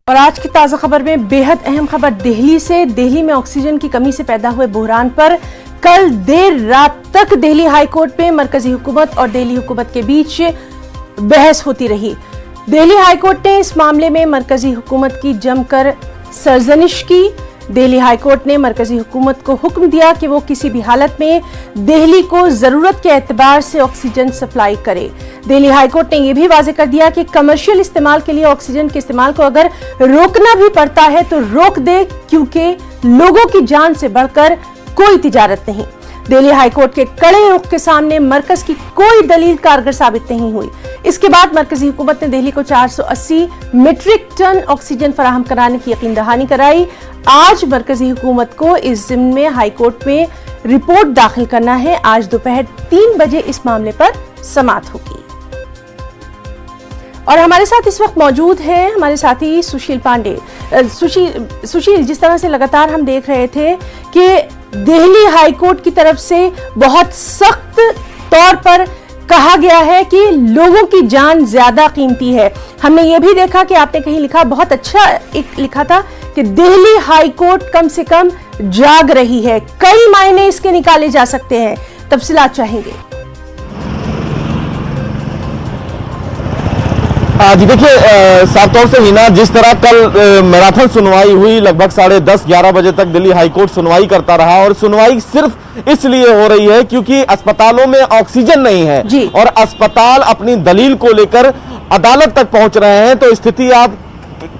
और आज की ताजा खबर में बेहद अहम खबर दिल्ली से। दिल्ली में ऑक्सीजन की कमी से पैदा हुए बहरान पर कल देर रात तक दिल्ली हाईकोर्ट में मरकजी हुकूमत और दिल्ली हुकूमत के बीच बहस होती रही। दिल्ली हाईकोर्ट ने इस मामले में मरकजी हुकूमत की जमकर सरजनिश की। दिल्ली हाईकोर्ट ने मरकजी हुकूमत को हुक्म दिया कि वो किसी भी हालत में दिल्ली को जरूरत के एतबार से ऑक्सीजन सप्लाई करे। दिल्ली हाईकोर्ट ने यह भी वाजे कर दिया कि कमर्शियल इस्तेमाल के लिए ऑक्सीजन के इस्तेमाल को अगर रोकना भी पड़ता है तो रोक दे, क्योंकि लोगों की जान से बढ़कर कोई तिजारत नहीं। दिल्ली हाईकोर्ट के कड़े रुख के सामने मरकज की कोई दलील कारगर साबित नहीं हुई। इसके बाद मरकजी हुकूमत ने दिल्ली को 480 मीट्रिक टन ऑक्सीजन फराहम कराने की यकीन दहानी कराई। आज मरकजी हुकूमत को इस जिम्मे में हाईकोर्ट में रिपोर्ट दाखिल करना है। आज दोपहर 3 बजे इस मामले पर समाअत होगी। और हमारे साथ इस वक्त मौजूद है हमारे साथी सुशील पांडे। सुशील, जिस तरह से लगातार हम देख रहे थे कि दिल्ली हाईकोर्ट की तरफ से बहुत सख्त तौर पर कहा गया है कि लोगों की जान ज्यादा कीमती है। हमने ये भी देखा कि आपने कहीं लिखा, बहुत अच्छा एक लिखा था कि दिल्ली हाईकोर्ट कम से कम जाग रही है। कई मायने इसके निकाले जा सकते हैं, तफसीलात चाहेंगे। जी देखिए, साफ तौर से हिना, जिस तरह कल मैराथन सुनवाई हुई, लगभग 10:30-11 बजे तक दिल्ली हाईकोर्ट सुनवाई करता रहा और सुनवाई सिर्फ इसलिए हो रही है क्योंकि अस्पतालों में ऑक्सीजन नहीं है और अस्पताल अपनी दलील को लेकर अदालत तक पहुंच रहे हैं। तो स्थिति आप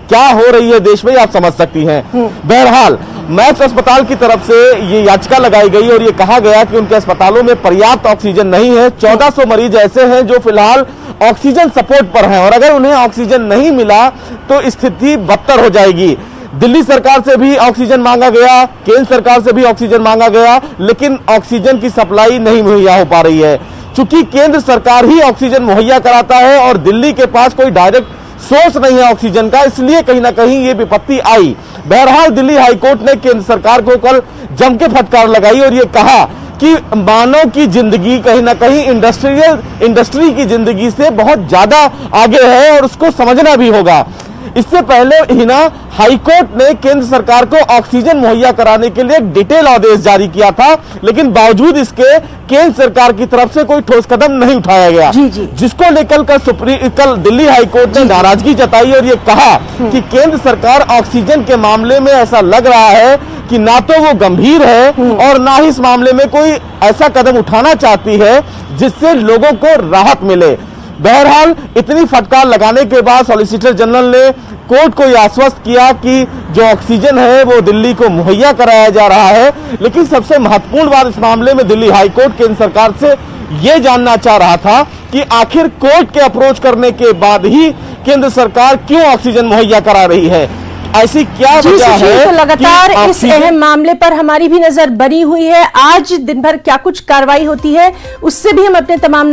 क्या हो रही है देश में आप समझ सकती हैं। बहरहाल मैक्स अस्पताल की तरफ से ये याचिका लगाई गई और ये कहा गया कि उनके अस्पतालों में पर्याप्त ऑक्सीजन नहीं है। 1400 मरीज ऐसे हैं जो फिलहाल ऑक्सीजन सपोर्ट पर हैं और अगर उन्हें ऑक्सीजन नहीं मिला तो स्थिति बदतर हो जाएगी। दिल्ली सरकार से भी ऑक्सीजन मांगा गया, केंद्र सरकार से भी ऑक्सीजन मांगा गया, लेकिन ऑक्सीजन की सप्लाई नहीं मुहैया हो पा रही है। चूंकि केंद्र सरकार ही ऑक्सीजन मुहैया कराता है और दिल्ली के पास कोई डायरेक्ट सोर्स नहीं है ऑक्सीजन का, इसलिए कहीं ना कहीं ये विपत्ति आई। बहरहाल दिल्ली हाईकोर्ट ने केंद्र सरकार को कल जम के फटकार लगाई और ये कहा कि मानव की जिंदगी कहीं ना कहीं इंडस्ट्री की जिंदगी से बहुत ज्यादा आगे है और उसको समझना भी होगा। इससे पहले हिना, हाईकोर्ट ने केंद्र सरकार को ऑक्सीजन मुहैया कराने के लिए एक डिटेल आदेश जारी किया था, लेकिन बावजूद इसके केंद्र सरकार की तरफ से कोई ठोस कदम नहीं उठाया गया। जिसको लेकर कल दिल्ली हाईकोर्ट ने नाराजगी जताई और ये कहा कि केंद्र सरकार ऑक्सीजन के मामले में ऐसा लग रहा है कि ना तो वो गंभीर है और ना ही इस मामले में कोई ऐसा कदम उठाना चाहती है जिससे लोगों को राहत मिले। बहरहाल इतनी फटकार लगाने के बाद सॉलिसिटर जनरल ने कोर्ट को यह आश्वस्त किया कि जो ऑक्सीजन है वो दिल्ली को मुहैया कराया जा रहा है। लेकिन सबसे महत्वपूर्ण बात इस मामले में दिल्ली हाईकोर्ट केंद्र सरकार से ये जानना चाह रहा था कि आखिर कोर्ट के अप्रोच करने के बाद ही केंद्र सरकार क्यों ऑक्सीजन मुहैया करा रही है, ऐसी क्या वजह है। तो लगातार इस अहम मामले पर हमारी भी नजर बनी हुई है। आज दिन भर क्या कुछ कार्रवाई होती है उससे भी हम अपने तमाम